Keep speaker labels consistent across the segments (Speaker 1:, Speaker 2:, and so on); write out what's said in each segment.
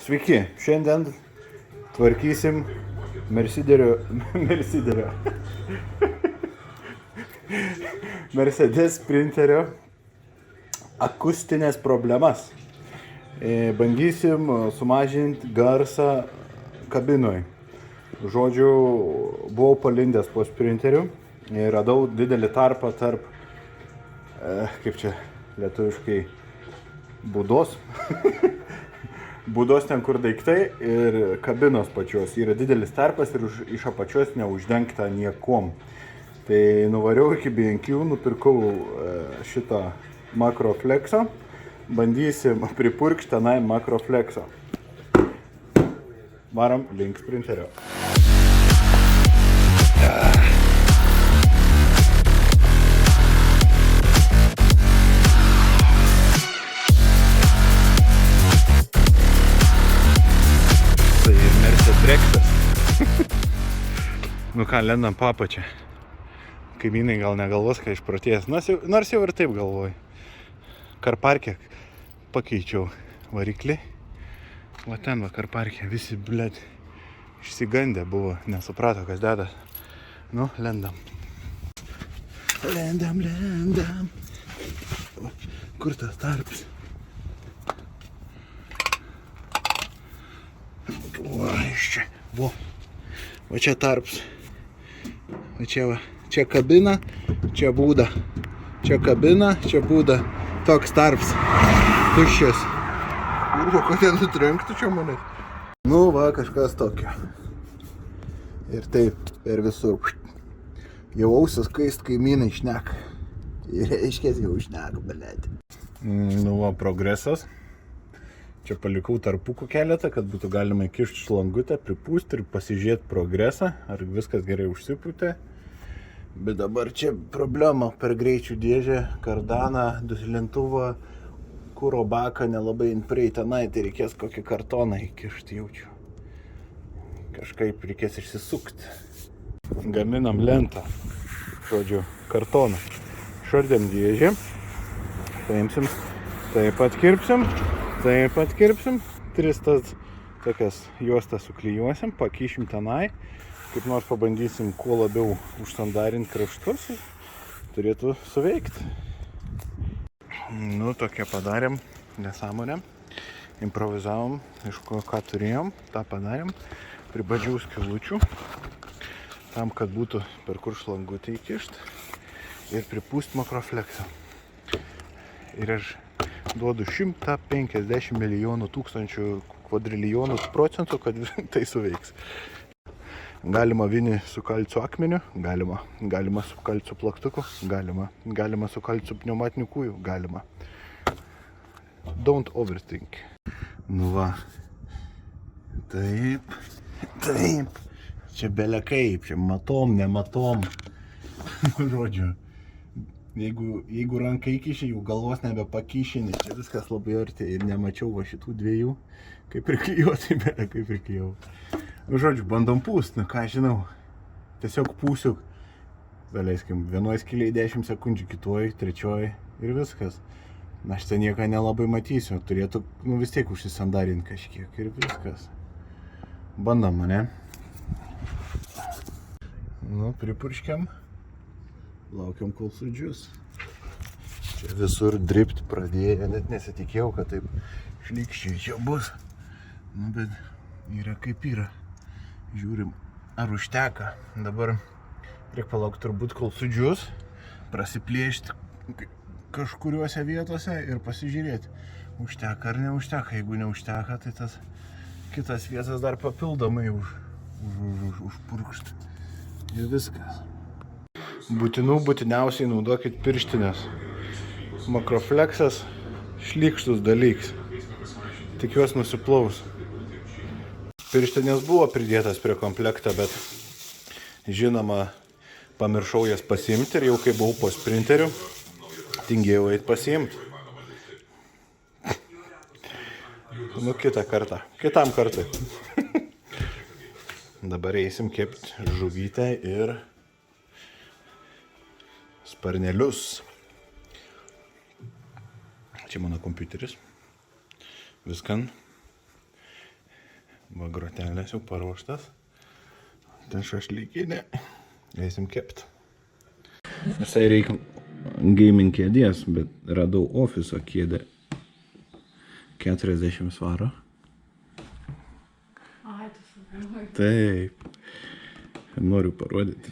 Speaker 1: Sveiki, šiandien tvarkysim Mercedes Sprinterio akustinės problemas. Bandysim sumažinti garsą kabinoj. Žodžiu, buvau palindęs po Sprinteriu ir radau didelį tarpą tarp, kaip čia lietuviškai, būdos. Būdos ten, kur daiktai ir kabinos pačios. Yra didelis tarpas ir iš apačios neuždengta niekom. Tai nuvariau iki B&Q, nupirkau šitą Makroflexą. Bandysim pripurkšti tenai Makroflexą. Varam link Sprinterio. Nu ką, lendam papačią. Kaimynai gal negalvos, kai išprotėjęs. Nors jau ir taip galvoju. Karparke pakeičiau variklį. Va ten va karparke. Visi, blėt, išsigandę buvo. Nesuprato, kas dedas. Nu, lendam. Lendam. Kur tas tarpas? Va, iš čia. Va čia tarps. Va čia kabina, čia būda. Čia kabina, čia būda. Toks tarps. Tuščias. Urvo, kad ten nutrenktų čia mane. Nu va, kažkas tokio. Ir taip, per visur. Jau ausis kaist, kaimynai šneka. Ir reiškės jau šneka, belėti. Nu va, progresas. Čia palikau tarpukų keletą, kad būtų galima įkišti šlangutę, pripūsti ir pasižiūrėti progresą, ar viskas gerai užsipūtė. Bet dabar čia problema per greičių dėžę, kardaną, duslintuvą, kuro baką nelabai inprei tenai, tai reikės kokį kartoną įkišti, jaučiu. Kažkaip reikės išsisukti. Gaminam lentą, žodžiu, kartoną. Šardėm dėžę, paimsim, taip atkirpsim, 3 tokias juostas suklijuosim, pakišim tenai, kaip nors pabandysim kuo labiau užsandarinti kraštus, turėtų suveikti. Nu, tokia padarėm nesąmonę, improvizavom, iš ką turėjom, tą padarėm, pribadžiau skylučių, tam, kad būtų per kur šlangutę įkišti ir pripūst Makroflexą. Ir aš duodu 150 milijonų tūkstančių kvadrilijonų procentų, kad tai suveiks. Galima vinį su kalcio akmeniu, galima su kalcio plaktuku, galima su kalcio pneumatiniu kūju, galima. Don't overthink. Nu va. Taip. Čia belekaip, čia matom, nematom. Žodžiu. Jeigu ranką įkiši, jų galvos nebepakiši, nes čia viskas labai arti ir nemačiau va šitų dviejų, kaip priklijuoti, bet kaip priklijau. Žodžiu, bandom pūst, nu ką žinau, tiesiog pūsiu, daleiskim, vienoj skiliai 10 sekundžių, kitoj, trečioj ir viskas. Aš ten nieką nelabai matysiu, turėtų vis tiek užsisandarinti kažkiek ir viskas. Bandom, ne? Nu, pripurškiam. Laukiam, kol sudžius. Čia visur dript pradėjo, net nesitikėjau, kad taip šlykščiai čia bus. Nu, bet yra kaip yra. Žiūrim, ar užteka. Dabar reikia palaukti turbūt, kol sudžius, prasiplėšti kažkuriuose vietose ir pasižiūrėti, užteka ar neužteka. Jeigu neužteka, tai tas kitas vietas dar papildomai užpurkšti. Ir viskas. Būtiniausiai naudokit pirštinės. Makroflexas šlykštus dalyks. Tik juos nusiplaus. Pirštinės buvo pridėtas prie komplektą, bet žinoma, pamiršau jas pasiimti ir jau kai buvau po Sprinteriu, tingėjau eit pasiimti. Nu, kitam kartui. Dabar eisim kepti žuvytę ir sparnelius. Čia mano kompiuteris. Viskan. Va, grotelės jau paruoštas. Tai šašlykinė. Eisim kept. Visai reikia gaming kėdės, bet radau ofiso kėdę. 40 svarų.
Speaker 2: Ai, tu sugalvoji.
Speaker 1: Taip. Noriu parodyti.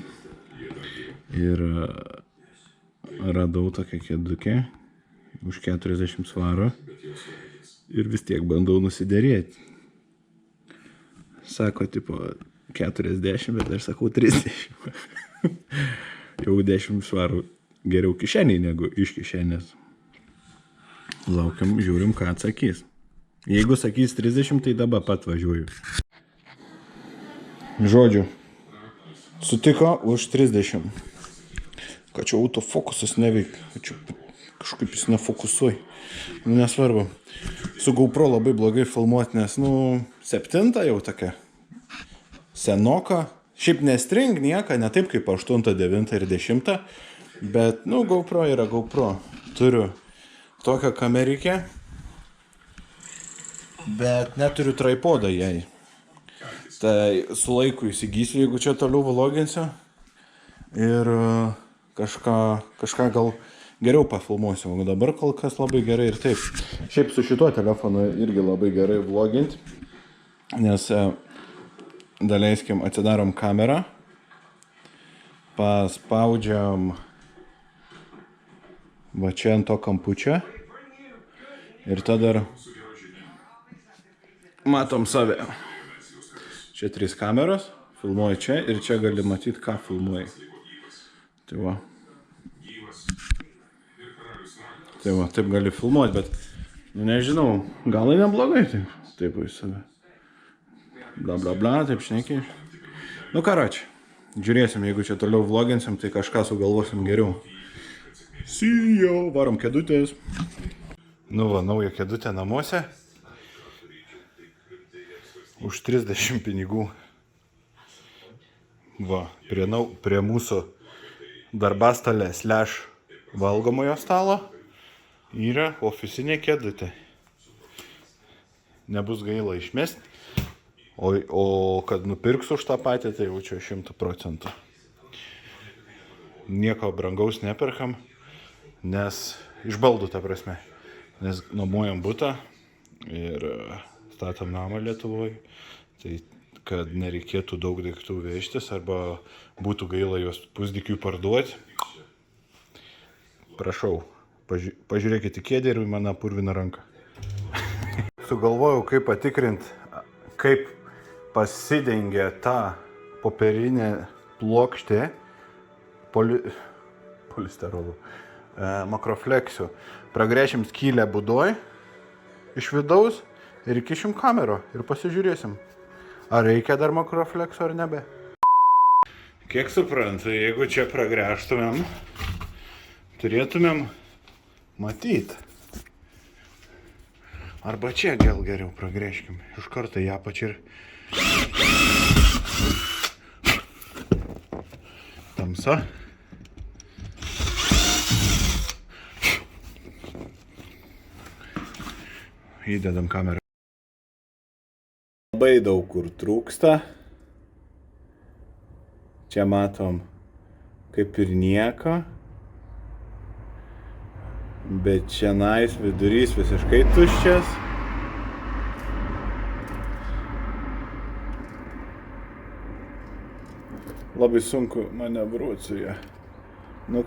Speaker 1: Ir radau tokią kėdukę už 40 svarų. Ir vis tiek bandau nusiderėti. Sako, tipo, 40, bet aš sakau 30. Jau 10 svarų geriau kišeniai negu iš kišenės. Laukiam, žiūrim, ką atsakys. Jeigu sakys 30, tai dabar pat važiuoju. Žodžiu, sutiko už 30. Kad čia autofokusas neveikia. Kad čia kažkaip jis nefokusuoja. Nu, nesvarbu. Su GoPro labai blogai filmuoti, nes, 7 jau tokia senoka. Šiaip nestring nieka, ne taip kaip 8, 9 ir 10. Bet, GoPro yra GoPro. Turiu tokią kamerikę, bet neturiu tripodą jai. Tai su laiku įsigysiu, jeigu čia toliau vloginsiu. Ir kažką gal geriau pafilmuosiu. O dabar kol kas labai gerai ir taip. Šiaip su šituo telefonu irgi labai gerai vloginti. Nes daleiskim, atsidarom kamerą. Paspaudžiam va čia ant to kampučio. Ir tada matom save. Čia 3 kameros. Filmuoji čia ir čia gali matyti, ką filmuoji. Tai va. Tai va, taip gali filmuoti, bet, nežinau, gal ir neblogai taip į save. Bla bla bla, taip šnekiai. Karoči, žiūrėsim, jeigu čia toliau vloginsim, tai kažką sugalvosim geriau. See you, varom kėdutės. Va, nauja kėdutė namuose. Už 30 pinigų. Va, prie mūsų darbastalė / valgomojo stalo yra ofisinė kėdutė. Nebus gaila išmesti, o kad nupirks už tą patį, tai jau čia 100%. Nieko brangaus neperkam, nes iš baldų, ta prasme. Nes nuomojam butą ir statom namą Lietuvoje, tai kad nereikėtų daug daiktų vežtis arba būtų gaila juos pusdykiui parduoti. Prašau, pažiūrėkite į kėdę ir į mano purviną ranką. Sugalvojau, kaip patikrinti, kaip pasidengia ta popierinė plokštė polisterolų, makrofleksių. Pragręšim skylę būdoj iš vidaus ir įkišim kamerą ir pasižiūrėsim, ar reikia dar makrofleksų ar nebe. Kiek suprantu, jeigu čia pragręžtumėm, turėtumėm matyti. Arba čia gal geriau pragręžkim. Iš karto į apačią ir tamsa. Įdedam kamerą. Labai daug kur trūksta. Čia matom kaip ir nieko. Bet čianais vidurys visiškai tuščias. Labai sunku manevruoti su ja.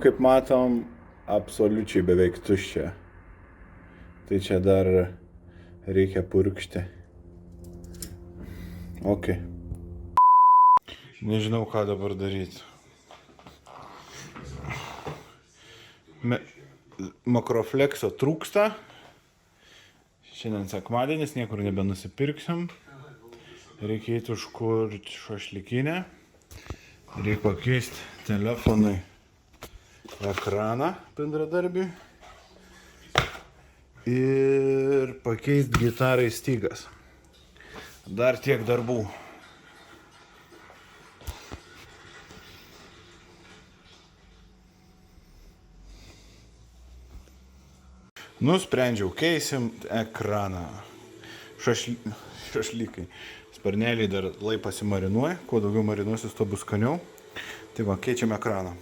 Speaker 1: Kaip matom, absoliučiai beveik tuščia. Tai čia dar reikia purkšti. Ok. Nežinau, ką dabar daryti. Makroflekso trūksta. Šiandien sekmadienis, niekur nebenusipirksim. Reikia eiti užkurti šašlykinę. Reikia pakeisti telefonui ekraną bendradarbiui. Ir pakeisti gitarai stygas. Dar tiek darbų. Nusprendžiau, keisim ekraną. šašlykai. Sparneliai dar lai pasimarinuoja, kuo daugiau marinuosis, to bus skaniau. Tai va, keičiam ekraną.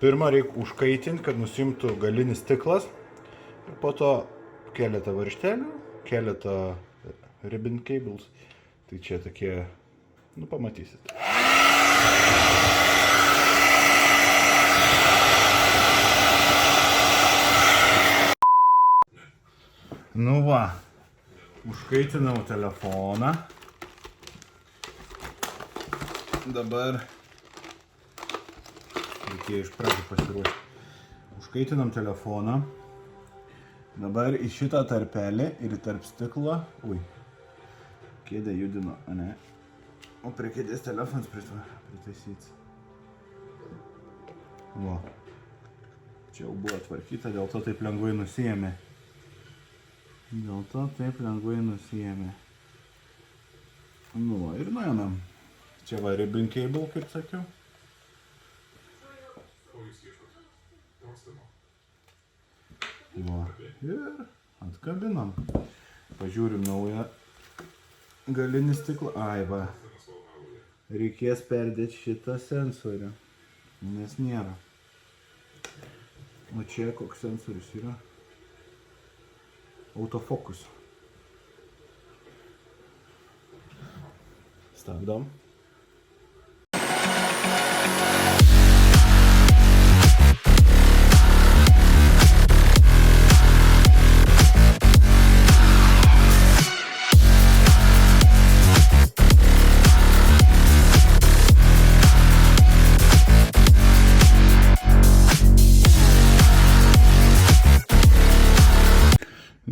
Speaker 1: Pirmą reikia užkaitinti, kad nusimtų galinis stiklas. Ir po to keletą varžtelių, keletą ribbon cables. Tai čia tokie, nu pamatysit. Nu va, užkaitinau telefoną. Dabar reikėjo iš pradžių pasiruošti. Užkaitinam telefoną. Dabar į šitą tarpelį ir tarp stiklo. Ui, kėdę judino, ne? O prie kėdės telefonas pritaisyts. Va. Čia jau buvo atvarkyta, dėl to taip lengvai nusiėmė. Nu va, ir nuėmėm. Čia va ribbon cable, kaip sakiau. Va, ir atkabinam. Pažiūrim naują galinį stiklą. Ai va, reikės perdėti šitą sensorių, nes nėra. O čia koks sensorius yra? Autofokus. Stabdom.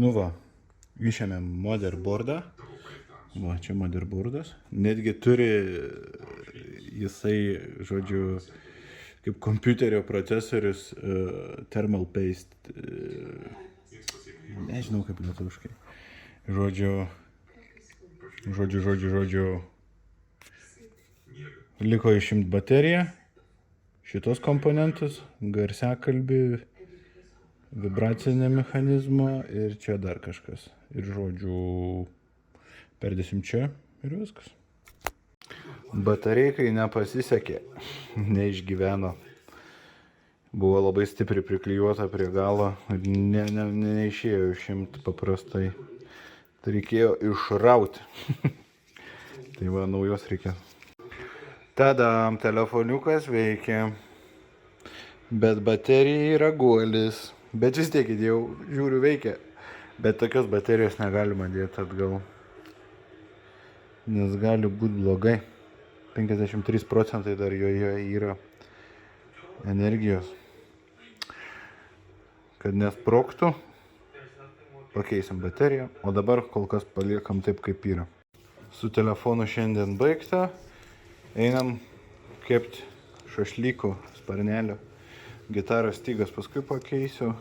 Speaker 1: Nu va, išėmėm motherboardą. Va, čia motherboardas. Netgi turi jisai, žodžiu, kaip kompiuterio procesorius thermal paste. Nežinau kaip lietuviškai. Žodžiu. Liko išimt bateriją, šitos komponentus, garsiakalbį, vibracinę mechanizmą ir čia dar kažkas. Ir žodžiu, perdėsim čia ir viskas. Batareikai nepasisekė, neišgyveno. Buvo labai stipriai priklijuota prie galo, neišėjo išimti paprastai. Tai reikėjo išrauti. Tai va, naujos reikia. Tada telefoniukas veikia, bet baterija yra guolis. Bet vis tiek jau žiūriu veikia. Bet tokios baterijos negalima dėti atgal. Nes gali būti blogai. 53% dar joje yra energijos. Kad nesprogtų, pakeisim bateriją. O dabar kol kas paliekam taip kaip yra. Su telefonu šiandien baigta. Einam kepti šašlykų sparnelio. Gitaros stygas paskui pakeisiu.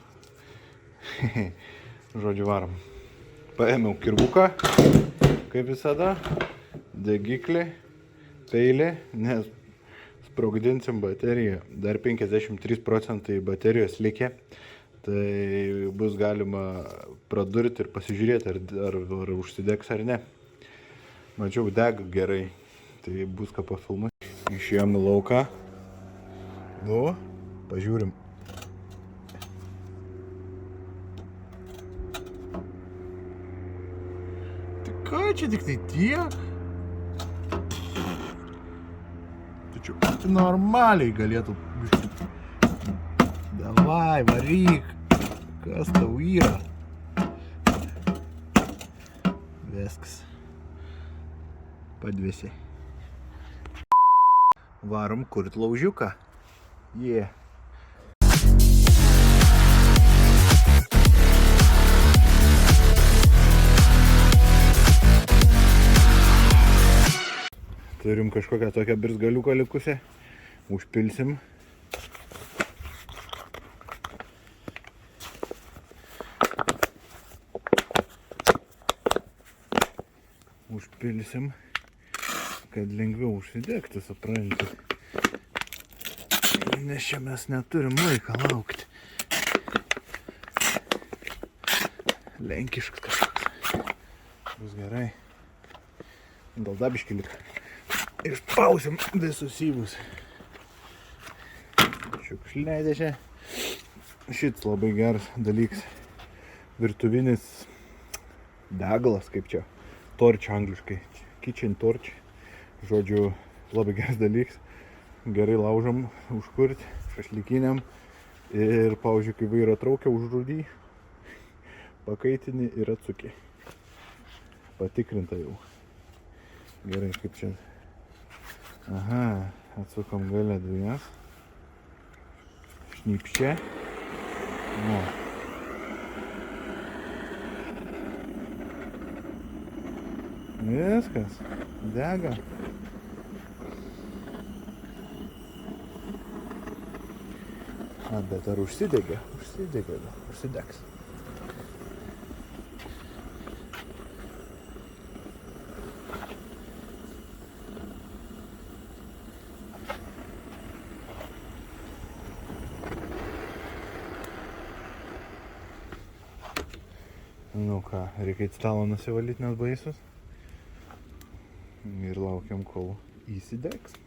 Speaker 1: Žodžiu, varom. Paėmiau kirvuką, kaip visada, degiklį, peilį, nes sprogdinsim bateriją. Dar 53% baterijos likę. Tai bus galima pradurti ir pasižiūrėti, ar užsidegs ar ne. Mačiau, deg gerai. Tai bus ką pafilmuoti. Išėjom į lauką. Nu, pažiūrim. Tai ką čia tik tai tiek? Tačiau normaliai galėtų biškit. Davai, varyk. Kas tau yra? Viskas. Padvėsiai. Varom kurt laužiuką. Jie. Turim kažkokią tokią birzgaliuką likusią. Užpilsim. Užpilsim, kad lengviau užsidegtų, suprantate. Nes čia mes neturim laiką laukti. Lenkiškas kažkoks. Bus gerai. Gal dabiškai lik. Išpausim visus įvus. Šiukšlinė dėžė. Šits labai geras dalykas. Virtuvinis degalas, kaip čia. Torch angliškai. Kitchen torch. Žodžiu, labai geras dalykas. Gerai laužam užkurti šašlikiniam. Ir, pavyzdžiui, kai vairą traukia, užrūdy. Pakaitini ir atsuki. Patikrinta jau. Gerai, kaip čia. Aha, atsukam galę dujas. Šnypščia. Nu. Viskas. Dega. Bet ar užsidegė? Užsidegė, užsidegs. Nu ką, reikia į stalą nusivalyti, nes baisus. Ir laukiam, kol įsidegs.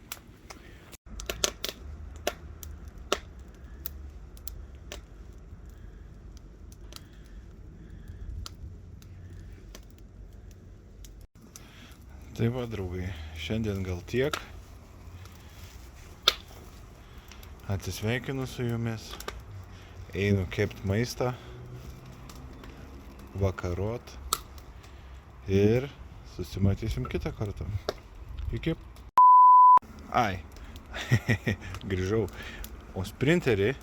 Speaker 1: Tai va, draugai, šiandien gal tiek. Atsisveikinu su jumis. Einu kept maistą. Vakarot. Ir susimatysim kitą kartą. Iki. Ai. Grįžau. O sprinterio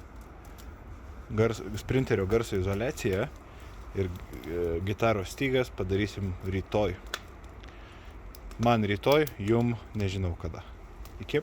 Speaker 1: garso izoliaciją ir gitaros stygas padarysim rytoj. Man rytoj, jum nežinau kada. Iki.